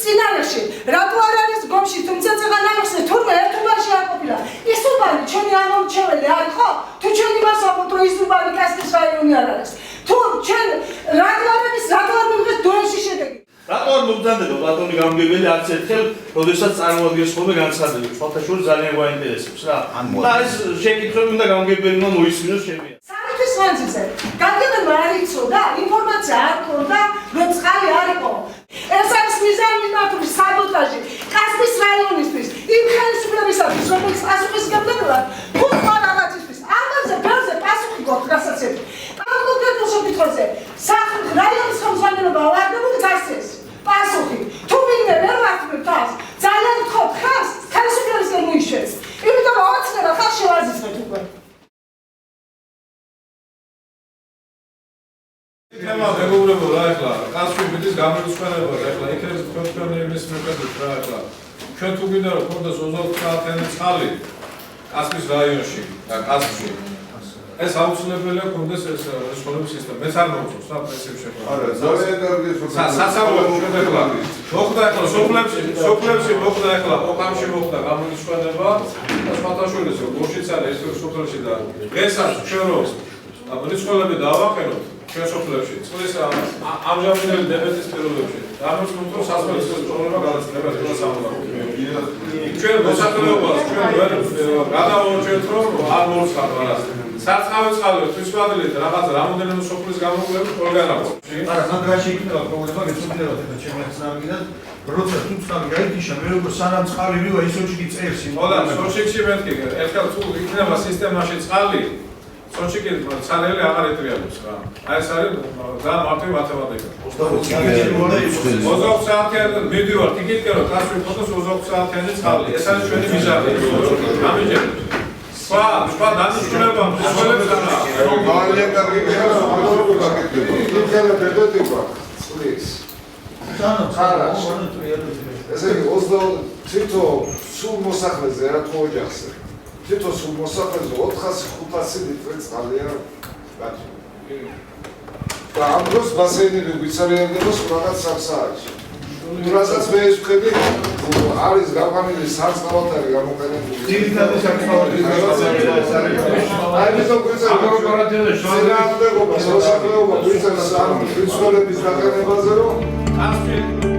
წინარეში რატო არ არის გომში თუმცა წეგან ახსნე თურმე ერთობაში არ ყოფილა ის უბანი ჩვენი ამომრჩეველი არ ხო თუ ჩვენი მასაყოთ რომ ის უბანი კასპიის რაიონი არ არის თუ ჩვენ რატო არ მივიღეთ დოეში შედეგი რატო არ მოგზადდება ბატონი გამგებელი არც ერთხელ როდესაც წარმოადგენს ხოლმე განცხადები ხალხაშორის ძალიან გვაინტერესებს რა და ეს შეკითხვები უნდა გამგებელმა მოისმინოს შემიძლია სამთვის მანძილზე გამგებელმა არ იცოდა ინფორმაცია არ ქონდა რომ წყალი არ იყო ეს არის მიზანმიმართული საბოტაჟი კასპიის რაიონისთვის იმ ხელისუფლებისათვის რომელიც პასუხისმგებლობად თქვა რაღაცისთვის ამაზე ბევრზე პასუხი გვაქვს გასაცემი კონკრეტულ შემთხვევაში რაიონის ხელმძღვანელობა ვარდებოდ გასცეს პასუხი თუ ვინმე ვერ ვახდებ თავს ძალიან ვთხოვ ხას ხელისუფლებისგან მოიშვეს იმიტომ რომ ოცნება ხალხს შევაზისხეთ უკვე თემა მეგობრებო რა ეხლა კასპიის გამორიცხვენება ეხლა იქნებ თქვენი მეფედით რა ეხლა ჩვენ თუ გვინდა რომ ქონდეს 24 საათიანი წყალი კასპიის რაიონში და კასპში ეს აუცილებელია ქონდეს ეს სკოლების სისტემა მეც არ მოვწონს რა პრინციპი შეფარა არა ზოენერგიის სასწავლო შედეგლა მოხდა ეხლა სოფლებში მოხდა ეხლა ოქამში მოხდა გამორიცხვენება და სხვადასხვა გოშიც არის ეს სოფლებში და დღესაც ჩვენ რომ რიცხვები დავაყენოთ ჩვენ სოფლებში წყლის ამჟამინდელი დებეთის პირობებში გამოსმოთ რომ სასწავლებლის პრობლემა გადაწყდება ყველა სამომავლო ჩვენ მოსახლეობას ჩვენ ვერ გადავარჩევთ რომ არ მოუწყავთ არას საწყავი წყალი თვისმადლით რაღაც რამოდენიმე სოფლის გამოკლებით ყველგან აქვს არა სანდრაში იქნება პრობლემა გეცნობინებათ ეხლა ჩემი ახსნაგიდან როცა თუ წყალი გაითიშა მე როგორ სანამ წყალი მივა ისოჩიკი წერს ხო და სოჩიკში მეთქი ერთხელ თუ იქნება სისტემაში წყალი სოჩიკი ცალელი აღარ ეტრიალებს რა აი ეს არის და მარტივი მათემატიკა 24 საათიანი მიდივარ ტიკეტკერო კასპი ფოტოს 24 საათიანი წყალი ეს არის ჩვენი მიზანი გამიჯერეთ სხვა დანიშნულება მსვლელებს არა ძალიან კარგი იქნება ბედოდება წყლის არა ესე იგი 20 თითო სულ მოსახლეზე რა თქო ოჯახზე თითო სულ მოსახლეზე 400-500 ლიტრი წყალია გაჩი და ამ დროს ბასეინები გვიცარიანდება რაღაც 3 საათში რასაც მე ეს ვხედი არის გაყვანილი სარწყავად გამოყენებული ძირითადი საკითხი აი მისო გვიცარიანდება მოსახლეობა გვიცარს ამ რიცხვების დაყენებაზე რომ კასპი